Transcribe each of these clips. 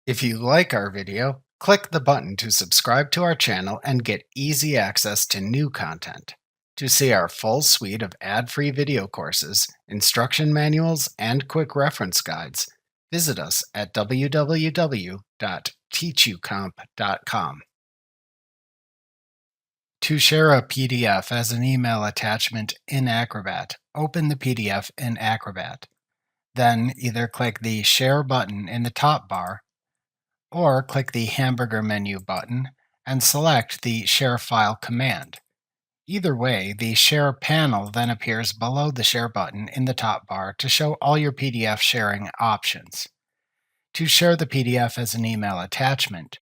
If you like our video, click the button to subscribe to our channel and get easy access to new content. To see our full suite of ad-free video courses, instruction manuals, and quick reference guides, visit us at www.teachucomp.com. To share a PDF as an email attachment in Acrobat, open the PDF in Acrobat. Then either click the Share button in the top bar or click the hamburger menu button and select the Share File command. Either way, the Share panel then appears below the Share button in the top bar to show all your PDF sharing options. To share the PDF as an email attachment,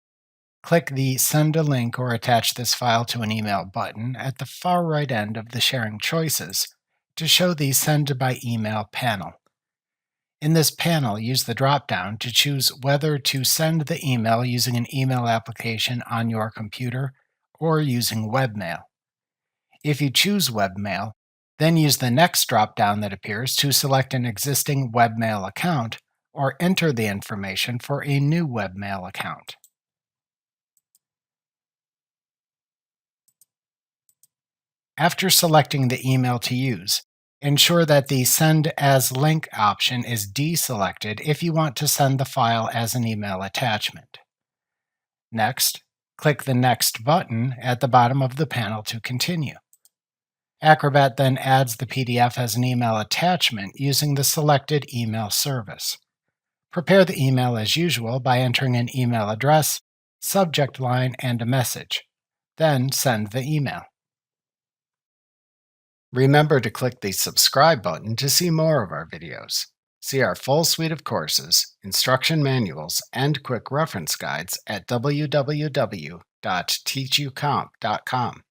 click the Send a link or attach this file to an email button at the far right end of the sharing choices to show the Send by Email panel. In this panel, use the drop-down to choose whether to send the email using an email application on your computer or using webmail. If you choose webmail, then use the next drop-down that appears to select an existing webmail account or enter the information for a new webmail account. After selecting the email to use, ensure that the Send as Link option is deselected if you want to send the file as an email attachment. Next, click the Next button at the bottom of the panel to continue. Acrobat then adds the PDF as an email attachment using the selected email service. Prepare the email as usual by entering an email address, subject line, and a message. Then send the email. Remember to click the subscribe button to see more of our videos. See our full suite of courses, instruction manuals, and quick reference guides at www.teachucomp.com.